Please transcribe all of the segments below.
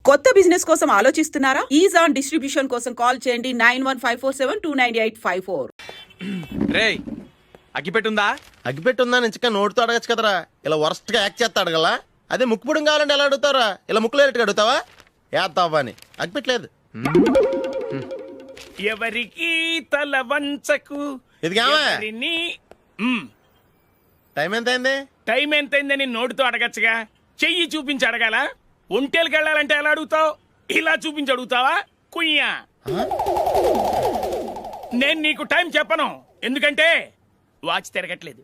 కొత్త బిజినెస్ కోసం ఆలోచిస్తున్నారా? ఈజ్ ఆన్ డిస్ట్రిబ్యూషన్ కోసం కాల్ చేయండి 9154722984. రేయ్ అగ్గిపెట్టుందా? అగ్గిపెట్టుందా నుంచి నోటితో అడగచ్చు కదరా. ఇలా వరస్ట్ గా యాక్ట్ చేస్తా అడగలా. అదే ముక్కుపుడం కావాలంటే ఎలా అడుగుతారా? ఇలా ముక్కులేటట్టు అడుగుతావా? ఏత్తావా అని అగ్గిపెట్టలేదు. ఎవరికి తల వంచకు. ఇది కావా? టైం ఎంత అయింది? టైం ఎంతైందని నోటితో అడగచ్చుగా, చెయ్యి చూపించి అడగాల? ఒంటేలకు వెళ్ళాలంటే ఎలా అడుగుతావు? ఇలా చూపించి అడుగుతావా? కుయ్యా, నేను నీకు టైం చెప్పను, ఎందుకంటే వాచ్ తిరగట్లేదు.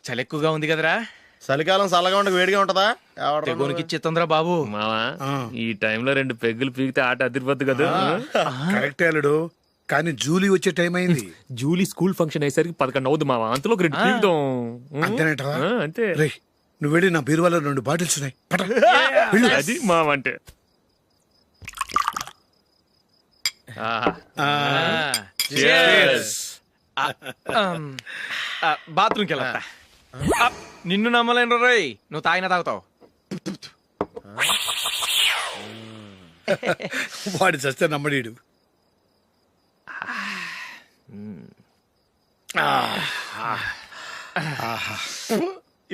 చలి ఎక్కువగా ఉంది కదరా. చలికాలం చల్లగా ఉండక వేడిగా ఉంటదా? తెగోనికి చిత్తంద్రా బాబు. మావా ఈ టైంలో 2 పెగ్గులు పీకితే ఆట అదిరిపోద్దు కదా. కరెక్టే అల్లుడు, కానీ జూలీ వచ్చే టైం అయింది. జూలీ స్కూల్ ఫంక్షన్ అయ్యేసరికి 11 అవుద్ది మావా. అంతలో 2 పీకుతాం. అంతేనేటరా? అంతే. రే, నువ్వు వెళ్ళి నా బీరువాలో 2 బాటిల్స్ ఉన్నాయి, పట. అది మావా అంటే. బాత్రూమ్కి వెళ్ళా. నిన్ను నమ్మలేను రోయ్, నువ్వు తాగినా తాగుతావు. వాడి చస్తే నమ్మడీడు.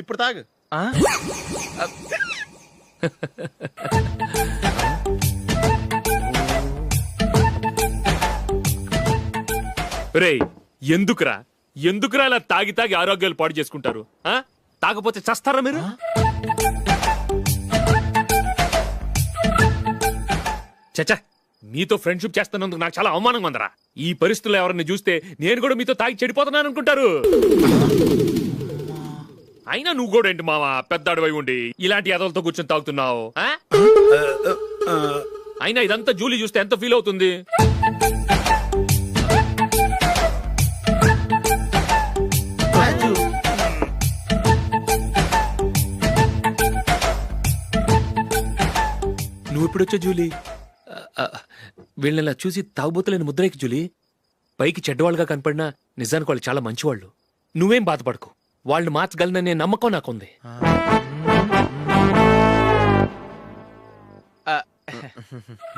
ఇప్పుడు తాగు. రేయ్ ఎందుకురా ఇలా తాగి తాగి ఆరోగ్యాలు పాడు చేసుకుంటారు? తాగపోతే చస్తారా మీరు? చచ్చా, మీతో ఫ్రెండ్షిప్ చేస్తున్నందుకు నాకు చాలా అవమానంగా ఉందరా. ఈ పరిస్థితుల్లో ఎవరిని చూస్తే నేను కూడా మీతో తాగి చెడిపోతున్నాను అనుకుంటారు. అయినా నువ్వు కూడా ఏంటి మావా, పెద్ద అడవై ఉండి ఇలాంటి ఎదలతో కూర్చొని తాగుతున్నావు? అయినా ఇదంతా జూలీ చూస్తే ఎంత ఫీల్ అవుతుంది? నువ్వు ఇప్పుడొచ్చా జూలీ? వీళ్ళని చూసి తాగుబోతులేని ముద్రేకి జూలీ. పైకి చెడ్డవాళ్ళుగా కనపడినా నిజానికి వాళ్ళు చాలా మంచివాళ్ళు. నువ్వేం బాధపడకు, వాళ్ళని మార్చగలననే నమ్మకం నాకుంది.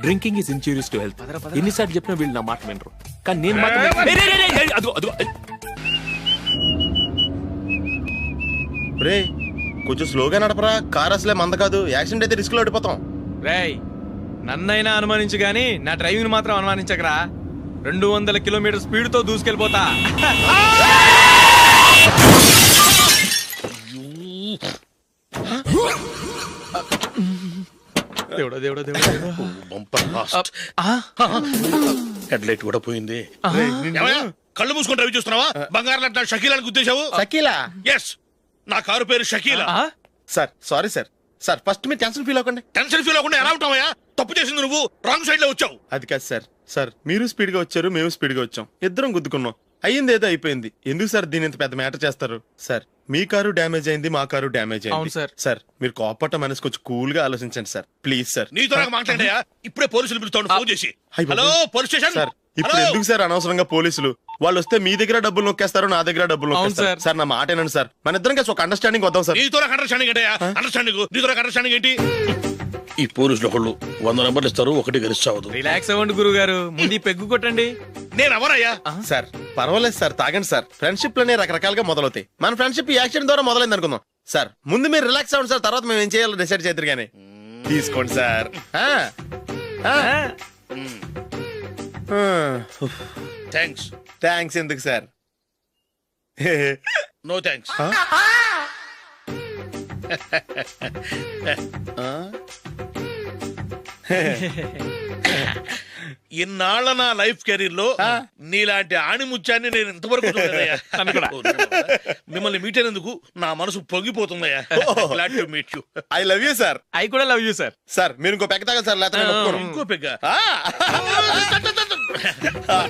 Drinking is injurious to health. ఎన్నిసార్లు చెప్పినా వీళ్ళు నా మాట వినరు. కానీ నేను మాత్రం రే కొంచెం స్లోగా నడపరా. కార్ అసలే మంద కాదు. యాక్సిడెంట్ అయితే రిస్క్ లో ఓడిపోతాం. రేయ్ నన్నైనా అనుమానించు గాని నా డ్రైవింగ్ మాత్రం అనుమానించకరా. 200 కిలోమీటర్ స్పీడ్ తో దూసుకెళ్ళిపోతా. దేవుడా దేవుడా దేవుడా. హెడ్ లైట్ కూడా పోయింది. కళ్ళు మూసుకొని రవి చూస్తున్నావా? బంగారం లాంటి షకీలాని గుర్తించావు? షకీలా? ఎస్, నా కారు పేరు Shakeela. Sir sorry sir. Sir first మీరు టెన్షన్ ఫీల్ అవ్వకండి. టెన్షన్ ఫీల్ అవ్వకుండా ఎలా ఉంటావయ్యా? తప్పు చేసింది నువ్వు, రాంగ్ సైడ్ లో వచ్చావు. అది కాదు సార్. సార్ మీరు స్పీడ్ గా వచ్చారు, మేము స్పీడ్ గా వచ్చాం. ఇద్దరం గుద్దుకున్నాం. అయ్యింది ఏదో అయిపోయింది. ఎందుకు సార్ దీని ఇంత పెద్ద మ్యాటర్ చేస్తారు? సార్ మీ కారు డ్యామేజ్ అయింది, మా కారు డ్యామేజ్ అవును అయింది. సార్. సార్ మీరు కోపట్ట మనసు కొంచెం కూల్ గా ఆలోచించండి సార్, ప్లీజ్ సార్. నీతో నాకు మాట్లాడాయా? ఇప్పుడే పోలీసులు పిలుస్తాను, ఫోన్ చేసి. Hello police station. సార్ ఇప్పుడు ఎందుకు సార్ అనవసరంగా పోలీసులు? వాళ్ళు వస్తే మీ దగ్గర డబ్బులు నొక్కేస్తారు, నా దగ్గర డబ్బులు నొక్కేస్తారు. సార్ నా మాట ఏనండి సార్. మన ఇద్దరం కలిసి ఒక అండర్స్టాండింగ్ వద్దాం సార్. నీతో నాకు అండర్స్టాండింగ్ ఏంటయ్యా? అండర్స్టాండింగ్ నీతో నాకు అండర్స్టాండింగ్ ఏంటి? ఈ పోలీసులు ఒకళ్ళు 100 నెంబర్లు ఇస్తారు, ఒకటి గెలిచావదు. రిలాక్స్ అవ్వండి గురువు గారు, ముందు ఈ పెగ్గు కొట్టండి. నేను ఎవరయ్యా? సార్ పర్వాలేదు సార్, తాగండి సార్. ఫ్రెండ్షిప్ లోనే రకరకాలుగా మొదలవుతాయి. మన ఫ్రెండ్షిప్ ఈ యాక్సిడెంట్ ద్వారా మొదలైంది అనుకుందాం. సార్ ముందు మీరు రిలాక్స్ అవ్వండి సార్, తర్వాత మేము ఏం చేయాలో డిసైడ్ చేద్దరు గానీ. తీసుకోండి సార్. థ్యాంక్స్. థ్యాంక్స్ ఎందుకు సార్? No thanks. ఇన్నాళ్ళ నా లైఫ్ కెరీర్ లో నీలాంటి ఆణిముత్యాన్ని నేను ఇంతవరకు చూడలేదయ్యా. మిమ్మల్ని మీట్ అయినందుకు నా మనసు పొంగిపోతుందయ్యా. Glad to meet you. I love you sir. I కూడా లవ్ యూ సార్. సార్ మీరు ఇంకో పెక్క తాగండి సార్, లేకపోతే నేను ఒప్పుకోను. ఇంకో పెగ్గ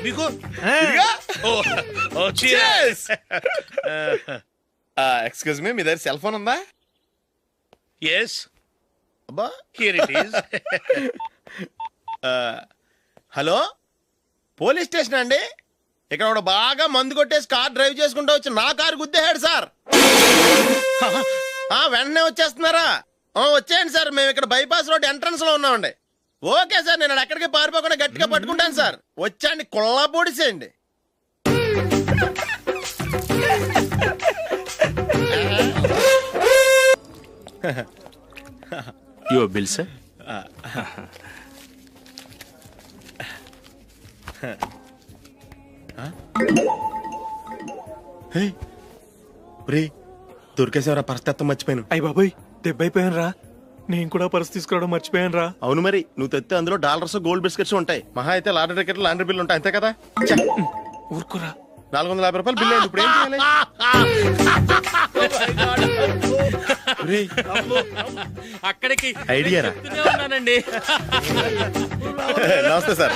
మీకు? ఎక్స్క్యూజ్ మీ, మీ దగ్గర సెల్ ఫోన్ ఉందా? ఎస్, అబ్బా here it is. Hello police station అండి? ఇక్కడ ఒకడు బాగా మందు కొట్టేసి కార్ డ్రైవ్ చేసుకుంటూ వచ్చి నా కారు గుద్దేశాడు సార్. వెంటనే వచ్చేస్తున్నారా? వచ్చేయండి సార్, మేము ఇక్కడ బైపాస్ రోడ్ ఎంట్రన్స్ లో ఉన్నామండి. ఓకే సార్, నేను ఎక్కడికి పారిపోకుండా గట్టిగా పట్టుకుంటాను సార్. వచ్చాండి, కుళ్ళ పొడిసేయండి. Your bill sir. దొరికేసేవరా, పరిస్థితి మర్చిపోయాను. అయ్య బాబాయ్, దెబ్బైపోయాను రా. నేను కూడా పర్స్ తీసుకురావడం మర్చిపోయాను రా. అవును మరి, నువ్వు తెస్తే అందులో డాలర్స్ గోల్డ్ బిస్కెట్స్ ఉంటాయి. మహా అయితే లాటరీ టికెట్ లాండ్రీ బిల్లు ఉంటాయి, అంతే కదా. ఊరుకురా. 450 రూపాయలు బిల్లు అయింది. ఇప్పుడు ఏం చేయాలి? ఒరేయ్, అక్కడికి ఐడియా రా. ఉన్నానండి. నమస్తే సార్.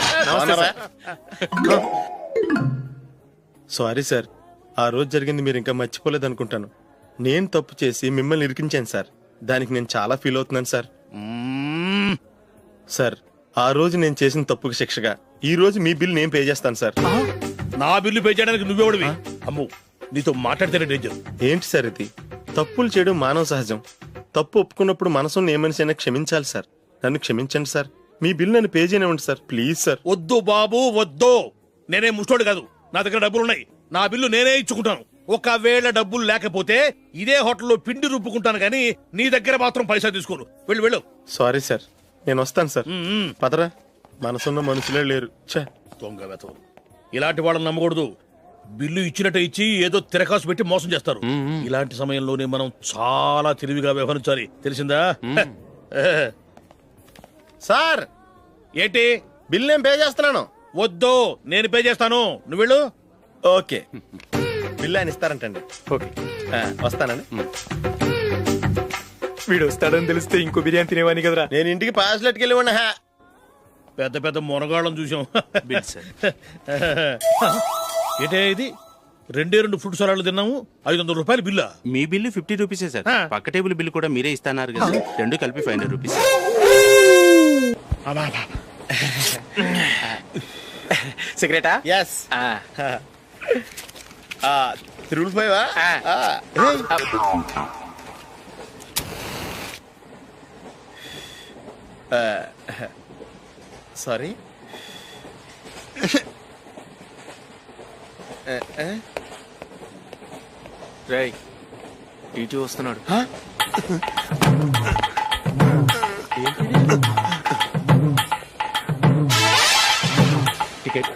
సారీ సార్, ఆ రోజు జరిగింది మీరు ఇంకా మర్చిపోలేదు అనుకుంటాను. నేను తప్పు చేసి మిమ్మల్ని ఇరికించాను సార్. దానికి నేను చాలా ఫీల్ అవుతున్నాను సార్. సార్, ఆ రోజు నేను చేసిన తప్పుకి శిక్షగా ఈ రోజు మీ బిల్ నేను పే చేస్తాను సార్. నా బిల్లు పే చేయడానికి నువ్వెవడివి? అమ్ము, నీతో మాట్లాడితేనే డేంజర్. ఏంటి సార్ ఇది? తప్పులు చేయడం మానవ సహజం. తప్పు ఒప్పుకున్నప్పుడు మనసుని ఏ మనిషి అయినా క్షమించాలి సార్. నన్ను క్షమించండి సార్. మీ బిల్ నన్ను పే చేయనివ్వండి సార్, ప్లీజ్ సార్. వద్దు బాబు, వద్దు. నేనే ముష్టోడు కాదు, నా దగ్గర డబ్బులున్నాయి. నా బిల్లు నేనే ఇచ్చుకుంటాను. ఒకవేళ డబ్బులు లేకపోతే ఇదే హోటల్లో పిండి రుబ్బుకుంటాను, కానీ నీ దగ్గర మాత్రం పైసా తీసుకోను. వెళ్ళు వెళ్ళు. సారీ సార్, నేను వస్తాను సార్. పదరా, మనసున్న మనుషులే లేరు. ఛే, దొంగ వెతవు. ఇలాంటి వాళ్ళని నమ్మకూడదు. బిల్లు ఇచ్చినట్టు ఇచ్చి ఏదో తిరకాసు పెట్టి మోసం చేస్తారు. ఇలాంటి సమయంలోనే మనం చాలా తెలివిగా వ్యవహరించాలి, తెలిసిందా? సార్, ఏంటి? బిల్ నేను పే చేస్తున్నాను. వద్దు, నేను పే చేస్తాను, నువ్వు వెళ్ళు. ఓకే, బిల్ ఆయన ఇస్తారంటండి. ఓకే, వస్తానండి. వీడు వస్తాడని తెలిస్తే ఇంకో బిర్యానీ తినేవాని కదరా. నేను ఇంటికి పాస్లెట్కి వెళ్ళి ఉన్నా. పెద్ద పెద్ద మునగాళ్ళం చూసాం. Bill sir. ఏంటే ఇది? 2 ఫుడ్ సలాడ్లు తిన్నాము, 500 రూపాయలు బిల్లా? మీ బిల్లు 50 రూపీసే సార్. పక్క టేబుల్ బిల్ కూడా మీరే ఇస్తాన్నారు కదా, రెండు కలిపి 500 రూపీస్. సిగరెటా? ఎస్. 355. సారీ. రేయ్, టీటీ వస్తున్నాడు. టికెట్.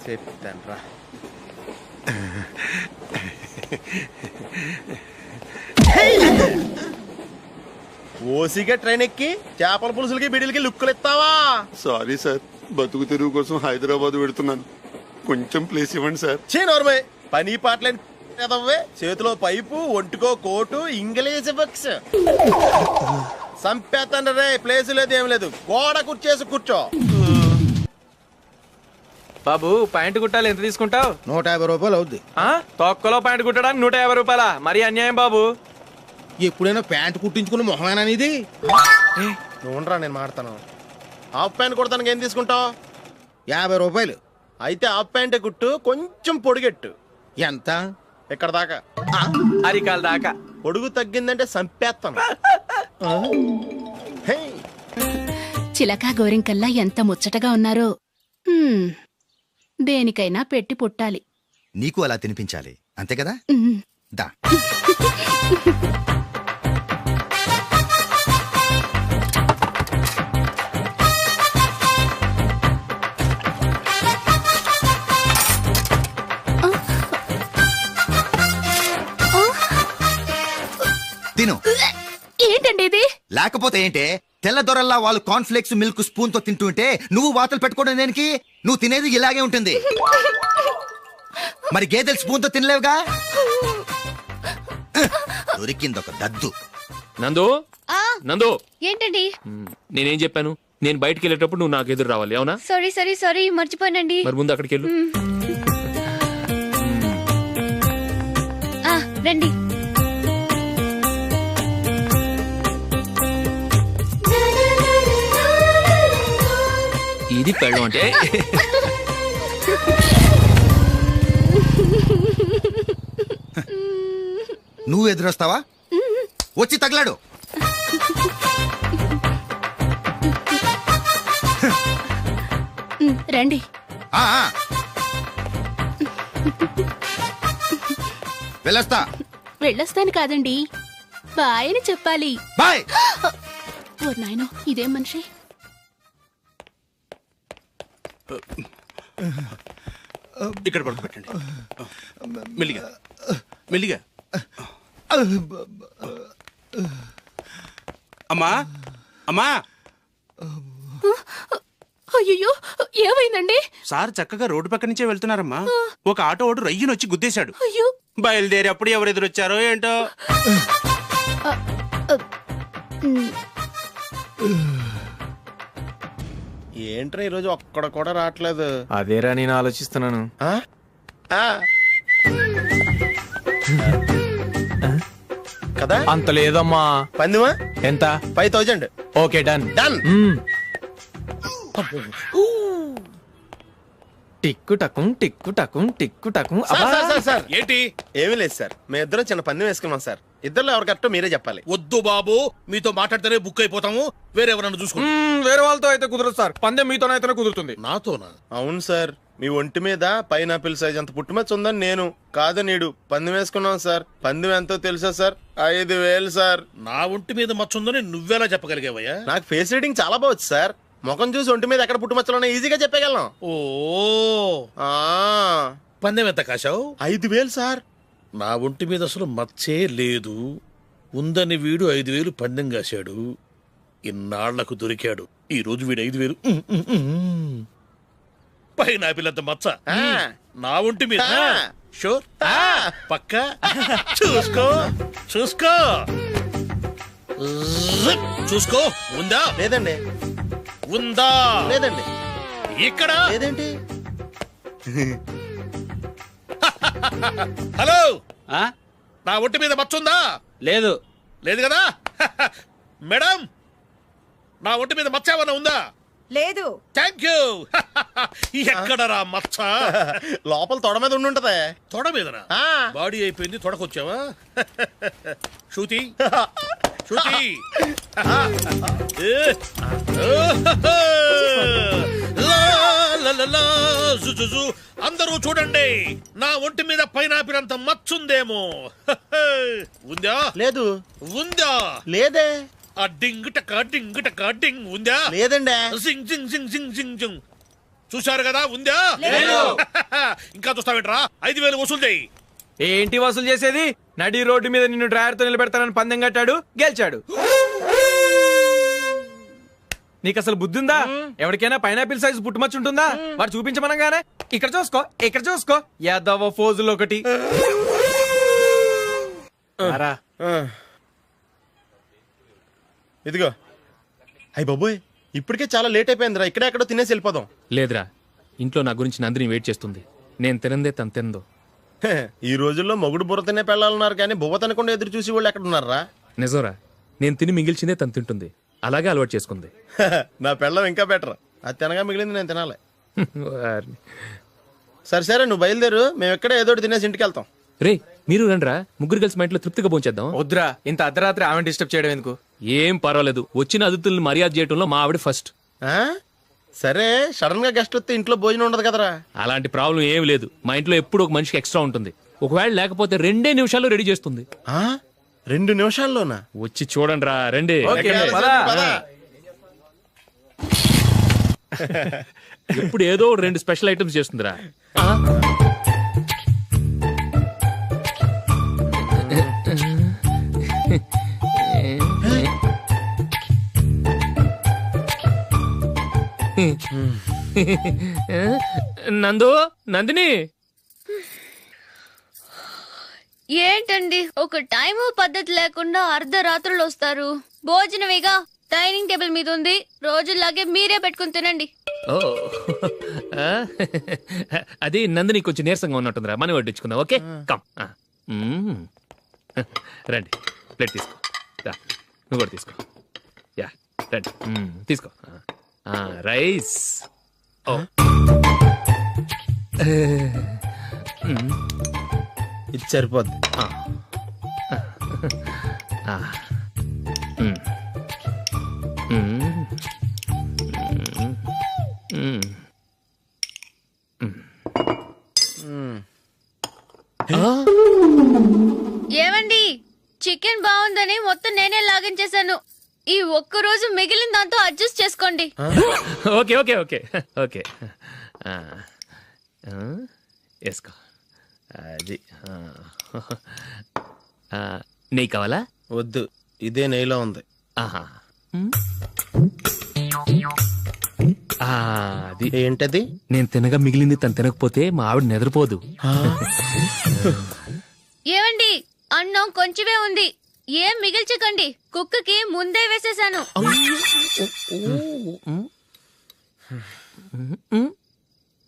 చెప్తాను రా. ఓసిగా ట్రైన్ ఎక్కి చేపల పులుసులకి బిడిలకి లుక్కులు ఇస్తావా? సారీ సార్, బతుకు తెరువు కోసం హైదరాబాద్ పెడుతున్నాను, కొంచెం ప్లేస్ ఇవ్వండి సార్. నోర్మే, పని పాటలేని కదవ్వే. చేతిలో పైపు, ఒంటికో కోటు, ఇంగ్లీష్ బుక్స్. సంపేతండ్రి రే, ప్లేస్ లేదు ఏం లేదు. గోడ కుర్చేసి కూర్చో. బాబు, ప్యాంటు కుట్టాలి, ఎంత తీసుకుంటావు? 150 రూపాయలు అవుద్ది. తొక్కలో ప్యాంటు కుట్టడానికి 150 రూపాయల? మరి అన్యాయం బాబు. ఎప్పుడైనా ప్యాంట్ కుట్టించుకున్న మొహమేనా ఇది? నువ్వురా, నేను మాడతాను. హాఫ్ ప్యాంట్ కుడతానికి ఏం తీసుకుంటావు? 50 రూపాయలు. అయితే హాఫ్ ప్యాంటే కుట్టు, కొంచెం పొడిగెట్టు. ఎంత? ఇక్కడ దాకా, అరికాల దాకా. పొడుగు తగ్గిందంటే సంపేస్తాను. చిలకా గోరింకల్లా ఎంత ముచ్చటగా ఉన్నారో. దేనికైనా పెట్టి పుట్టాలి. నీకు అలా తినిపించాలి, అంతే కదా? దా. తిను. ఏంటండి ఇది? లేకపోతే ఏంటే, తెల్ల దొరల్లా వాళ్ళు కార్న్ఫ్లేక్స్ మిల్క్ స్పూన్ తో తింటుంటే నువ్వు వాతలు పెట్టుకోవడం దేనికి? నువ్వు తినేది ఇలాగే ఉంటుంది. మరి గేదెలు స్పూన్ తో తినలేవుగా. దొరికింది ఒక దద్దు. నందు, నందు, ఏంటండి? నేనేం చెప్పాను? నేను బయటికి వెళ్ళేటప్పుడు నువ్వు నాకు ఎదురు రావాలి, అవునా? సారీ మర్చిపోయానండి. మరి ముందు అక్కడికి వెళ్ళు. రండి. ఇది పెళ్ళం అంటే. నువ్వు ఎదురొస్తావా? వచ్చి తగలాడు. రండి. ఆ, ఆ. వెళ్ళొస్తా. వెళ్ళొస్తాను కాదండి, బాయ్ అని చెప్పాలి. బాయ్. ఓ నాయనో, ఇదేం మనిషి. ఇక్కడ పడుకోబెట్టండి. మెల్లిగా మెల్లిగా. అమ్మా అమ్మా. అయ్యో, ఏమైందండి? సార్ చక్కగా రోడ్డు పక్క నుంచే వెళ్తున్నారమ్మా. ఒక ఆటో ఓడు రయ్యను వచ్చి గుద్దేశాడు. అయ్యో. బయలుదేరి అప్పుడు ఎవరు ఎదురొచ్చారో ఏంటో. ఏంట్రా ఈరోజు ఒక్కడ కూడా రావట్లేదు. అదేరా నేను ఆలోచిస్తున్నాను. ఆ? ఆ. కదా అంత లేదమ్మా. పందిమా ఎంత? 5000. Okay done. డన్. టిక్కు టకుం టిక్కు టకుం టిక్కు టకుం. సార్ ఏంటి? ఏమీ లేదు సార్, మేము ఇద్దరం చిన్న పందెం వేసుకున్నాం సార్. ఇద్దరు ఎవరు కరెక్టో మీరే చెప్పాలి. వద్దు బాబు, మీతో మాట్లాడితేనే బుక్ అయిపోతాము. వేరే ఎవరన్నా చూసుకుంటాం. వేరే వాళ్ళతో అయితే కుదరదు సార్, పందెం మీతోనైతేనే కుదురుతుంది. నాతోనా? అవును సార్, మీ ఒంటి మీద పైనాపిల్ సైజ్ అంత పుట్టుమచ్చ ఉందని నేను కాదు నీడు పందెం వేసుకున్నాం సార్. పందెం ఎంతో తెలుసా సార్? 5000 సార్. నా ఒంటి మీద మచ్చ ఉందని నువ్వెలా చెప్పగలిగావయ్యా? నాకు ఫేస్ రీడింగ్ చాలా బాగుంది సార్. ముఖం చూసి ఒంటి మీద ఎక్కడ పుట్టుమచ్చలో ఈజీగా చెప్పగలం. ఓ, పందెం ఎంత కాశావు? 5000 సార్. నా ఒంటి మీద అసలు మచ్చే లేదు. ఉందని వీడు 5000 పందెం కాశాడు. ఇన్నాళ్లకు దొరికాడు. ఈ రోజు వీడు 5000. పైన పిల్లంత మచ్చ నా ఒంటి మీద. షూర్? పక్క చూసుకో చూసుకో చూసుకో. ఉందా? లేదండి. ఉందా? లేదండి. ఇక్కడ లేదేంటి? హలో, నా ఒంటి మీద మచ్చ ఉందా? లేదు. లేదు కదా? మేడం, నా ఒంటి మీద మచ్చ ఏమన్నా ఉందా? లేదు. Thank you. ఎక్కడరా మచ్చ? లోపల తొడ మీద ఉండుంటదే. తొడ మీదనా? బాడీ అయిపోయింది, తొడకొచ్చావా? శృతి శృతి. అందరూ చూడండి, నా ఒంటి మీద పైనాపిల్ అంత మచ్చుందేమో. ఉందా? లేదు. ఉందా? లేదే. ఆ డింగ్ టక డింగ్ టక డింగ్ ఉందా? లేదండి. జింగ్ జింగ్ జింగ్ జింగ్ జింగ్ జింగ్. చూశారు కదా? ఉందా? ఇంకా చూస్తావేంట్రా? 5000 వసూలు చేయి. ఏంటి వసూలు చేసేది? నడి రోడ్డు మీద నిన్ను డ్రైవర్తో నిలబెడతానని పందెం కట్టాడు, గెలిచాడు. నీకు అసలు బుద్ధి ఉందా? ఎవరికైనా పైనాపిల్ సైజ్ పుట్టుమచ్చు ఉంటుందా? వాడు చూపించమనగానే ఇక్కడ చూసుకో ఇక్కడ చూసుకో యాదవ ఫోజులు ఒకటి. ఇదిగో. అయ్య బాబోయ్, ఇప్పటికే చాలా లేట్ అయిపోయిందిరా. ఇక్కడే ఎక్కడో తినేసి వెళ్ళిపోదాం. లేదురా, ఇంట్లో నా గురించి నందిని వెయిట్ చేస్తుంది. నేను తినందే తను తిందో. ఈ రోజుల్లో మొగుడు బుర్ర తినే పెళ్ళాలన్నారు కానీ బువ్వ తినకుండా ఎదురు చూసి వాళ్ళు ఎక్కడ ఉన్నారా? నిజంరా, నేను తిని మిగిల్చిందే తను తింటుంది. అలాగే అలవాటు చేసుకుంది. నా పెళ్ళం ఇంకా బెటర్. అది తినగా మిగిలింది నేను తినాలి. సరే సరే, నువ్వు బయలుదేరు. మేము ఎక్కడ ఏదో తినేసి ఇంటికి వెళ్తాం. రే, మీరు రండ్రా, ముగ్గురు కలిసి మా ఇంట్లో తృప్తిగా పోంచేద్దాం. వద్దురా, ఇంత అర్ధరాత్రి ఆమె డిస్టర్బ్ చేయడం ఎందుకు? ఏం పర్వాలేదు, వచ్చిన అతిథుల్ని మర్యాద చేయడంలో మా ఆవిడ ఫస్ట్. సరే, సడన్ గా గెస్ట్ వస్తే ఇంట్లో భోజనం ఉండదు కదరా? అలాంటి ప్రాబ్లం ఏం లేదు. మా ఇంట్లో ఎప్పుడు ఒక మనిషికి ఎక్స్ట్రా ఉంటుంది. ఒకవేళ లేకపోతే 2 నిమిషాల్లో రెడీ చేస్తుంది. 2 నిమిషాల్లోనా? వచ్చి చూడండి రా, రండి. ఎప్పుడు ఏదో 2 స్పెషల్ ఐటమ్స్ చేస్తుందిరా. నందు, నందిని. ఏంటండి ఒక టైము పద్ధతి లేకుండా అర్ధరాత్రులు వస్తారు? భోజనమేగా డైనింగ్ టేబుల్ మీద ఉంది, రోజుల్లాగే మీరే పెట్టుకుని తినండి. ఓ, అది నందిని కొంచెం నీరసంగా ఉన్నట్టుందిరా, మనం వడ్డించుకుందాం. Okay, come. రండి, ప్లేట్ తీసుకో. నువ్వు కూడా తీసుకో. యా, రండి, తీసుకో. రైస్ ఇది సరిపోద్ది. ఏమండి చికెన్ బాగుందని మొత్తం నేనే లాగించేశాను. ఈ ఒక్క రోజు మిగిలిన దాంతో అడ్జస్ట్ చేసుకోండి. ఓకే ఓకే ఓకే ఓకే వేసుకో. అది నెయ్యి కావాలా? వద్దు, ఇదే నెయ్యిలో ఉంది. ఆహా. అది ఏంటది? నేను తినగా మిగిలింది తను తినకపోతే మా ఆవిడ నిద్రపోదు. ఏమండి అన్నం కొంచెమే ఉంది, ఏం మిగిల్చకండి. కుక్కకి ముందే వేసేసాను.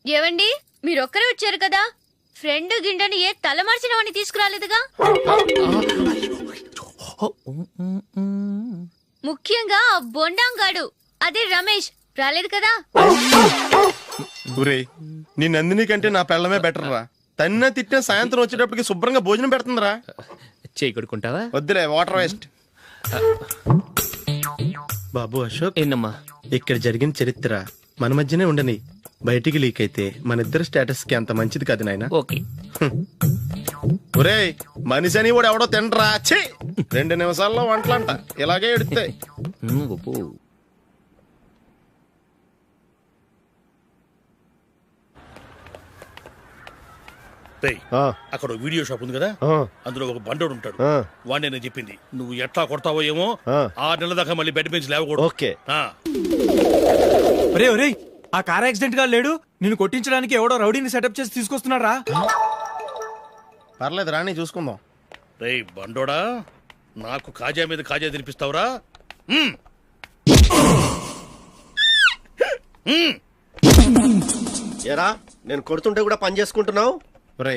ఏవండి మీరొక్కరే వచ్చారు కదా, ఫ్రెండ్ గిండెని ఏ తలమార్చిన వాడిని తీసుకురాలేదుగా? ముఖ్యంగా ఆ బొండాంగాడు అదే రమేష్ రాలేదు కదా. ఊరే, నీ నందిని కంటే నా పెళ్ళమే బెటర్ రా. తన్న తిట్టిన సాయంత్రం వచ్చేటప్పటికి శుభ్రంగా భోజనం పెడుతుందిరా. చేయి కొడుకుంటావా? వద్దులే, వాటర్ వేస్ట్. బాబు అశోక్, ఏంటమ్మా ఇక్కడ జరిగిన చరిత్ర మన మధ్యనే ఉండని, బయటికి లీక్ అయితే మన ఇద్దరు స్టేటస్ కి అంత మంచిది కాదు నాయన. ఓకే. ఒరే, మనిషి అని కూడా ఎవడో తినరా. 2 నిమిషాల్లో వంటలంట ఇలాగే ఎడుతాయి. అక్కడ వీడియో షాప్ ఉంది కదా, అందులో ఒక బండోడు ఉంటాడు. వాడిని నేను చెప్పింది నువ్వు ఎట్లా కొడతావో ఏమో. 6 నెలల దాకా మళ్ళీ బెడ్ బెంచ్ లేవకూడదు. ఓకే. ఒరే ఒరే, ఆ కార్ యాక్సిడెంట్ గా లేడు, నిన్ను కొట్టించడానికి ఎవడో రౌడీని సెటప్ చేసి తీసుకొస్తున్నారా? పర్లేదు రాని, చూసుకుందాం. రే బండోడా, నాకు కాజా మీద కాజా తినిపిస్తావురా? ఎరా నేను కొడుతుంటే కూడా పని చేసుకుంటున్నావు? రే,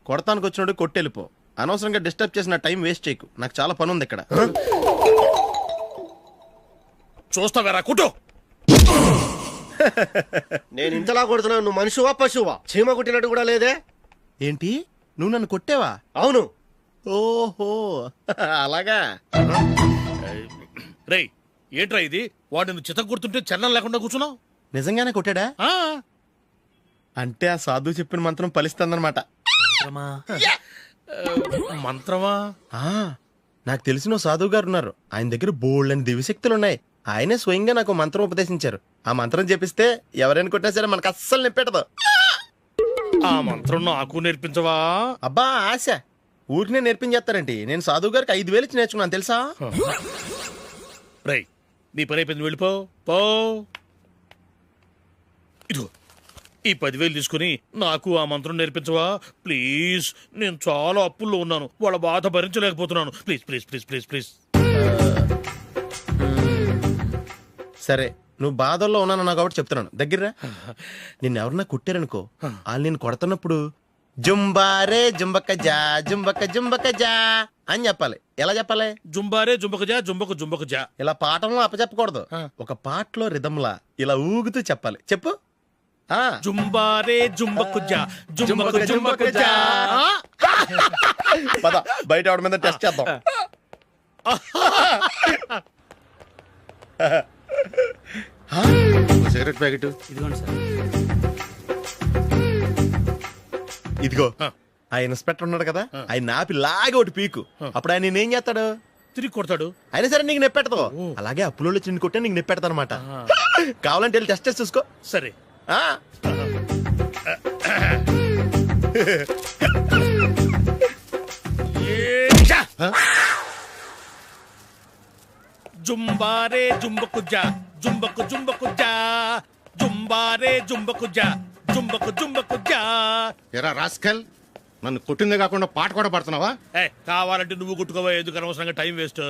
కొడతానికి వచ్చినట్టు కొట్టెళ్ళిపో. అనవసరంగా డిస్టర్బ్ చేసిన టైం వేస్ట్ చేయకు, నాకు చాలా పని ఉంది ఇక్కడ. చూస్తావేరా కుట్టు. నేను ఇంతలా కొడుతున్నావు, నువ్వు మనిషివా పశువా? చీమ కుట్టినట్టు కూడా లేదే. ఏంటి, నువ్వు నన్ను కొట్టావా? అవును. ఓహో అలాగా. రే ఏంట్రా ఇది, వాడు నువ్వు చిత్త కొడుతుంటే చలనం లేకుండా కూర్చున్నావు. నిజంగానే కొట్టాడా? అంటే ఆ సాధువు చెప్పిన మంత్రం ఫలిస్తుందన్నమాట. మంత్రమా? నాకు తెలిసిన సాధువు గారు ఉన్నారు, ఆయన దగ్గర బోల్డ్ అని దివ్యశక్తులు ఉన్నాయి. ఆయనే స్వయంగా నాకు మంత్రం ఉపదేశించారు. ఆ మంత్రం చెప్పిస్తే ఎవరైనా కొట్టినా సరే మనకు అస్సలు నిప్పెట్టదు. ఆ మంత్రం నాకు నేర్పించవా? అబ్బా ఆశ, ఊరినే నేర్పించేస్తారండి. నేను సాధువు గారికి 5,000 ఇచ్చి నేర్చుకున్నాను తెలుసా? రై నీ పని అయిపోయింది, వెళ్ళిపో పో. ఇదిగో ఈ 10,000 తీసుకుని నాకు ఆ మంత్రం నేర్పించవా ప్లీజ్. నేను చాలా అప్పుల్లో ఉన్నాను, వాళ్ళ బాధ భరించలేకపోతున్నాను. Please please please please please. సరే, నువ్వు బాధల్లో ఉన్నాను నాకు కాబట్టి చెప్తున్నాను. దగ్గర నిన్ను ఎవరన్నా కుట్టారనుకో, వాళ్ళు నేను కొడుతున్నప్పుడు జుంబారే జుంబక జా జుంబక జుంబక జా అని చెప్పాలి. ఎలా చెప్పాలి? జుంబారే జుంబక జా జుంబక జుంబక జా. ఇలా పాఠంలో అప్పచెప్పకూడదు, ఒక పాటలో రిధంలా ఇలా ఊగుతూ చెప్పాలి. చెప్పు. జుంబారే జుంబకు జా జుంబకు జుంబకు జా. పద బయట ఆవిడ మీద టెస్ట్ చేద్దాం. సిగరెట్ ప్యాకెట్ ఇదిగోండి సార్. ఇదిగో ఆ ఇన్స్పెక్టర్ ఉన్నాడు కదా, ఆయన ఆపి లాగే ఒకటి పీకు. అప్పుడు ఆయన నేనేం చేస్తాడు? తిరిగి కొడతాడు. అయినా సరే నీకు నెప్పెడతావు. అలాగే అప్పులో చిన్న కొట్టే నీకు నెప్పెడతా అనమాట. కావాలంటే వెళ్ళి టెస్ట్ చేసి చూసుకో. సరే. జుంబారే జుంబకు జా జుంబకు జుంబకు జా జుంబారే జుంబకు జా జుంబకు జుంబకు జా. ఎరా రాస్కల్, నన్ను కొట్టిందే కాకుండా పాట కూడా పడుతున్నావా? కావాలంటే నువ్వు కొట్టుకోవా, ఎందుకు అనవసరంగా టైం వేస్ట్.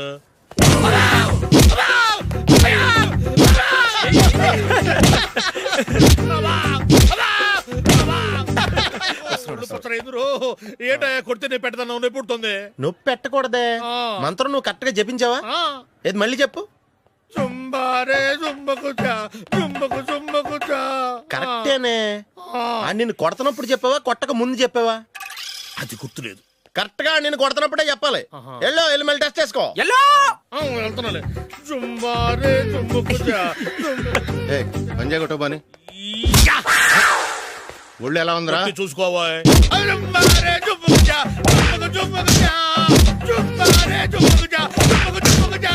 ఏంటో కొడితే నేను పెడతాను, నొప్పి పుడుతుంది. నొప్పి పెట్టకూడదే. మంత్రం నువ్వు కరెక్ట్ గా జపించావా? ఏది మళ్ళీ చెప్పు. జుంబారే జుంబకుచా జుంబకు జుంబకుచా. కరెక్టేనే నిన్ను కొడుతున్నప్పుడు చెప్పావా కొట్టక ముందు చెప్పావా? అది గుర్తులేదు. కరెక్ట్ గా నేను కొడుతున్నప్పుడే చెప్పాలి. వెళ్ళి మెల్ టెస్ట్ చేసుకో. వెళ్తున్నాలే. జుంబారే జుంబకుచా. పంజా కొట్టబాని ఒళ్ళు ఎలా ఉందిరా చూసుకోవా. జుంబారే జుంబకుచా జుంబకు జుంబకుచా జుంబారే జుంబకుచా జుంబకు జుంబకుచా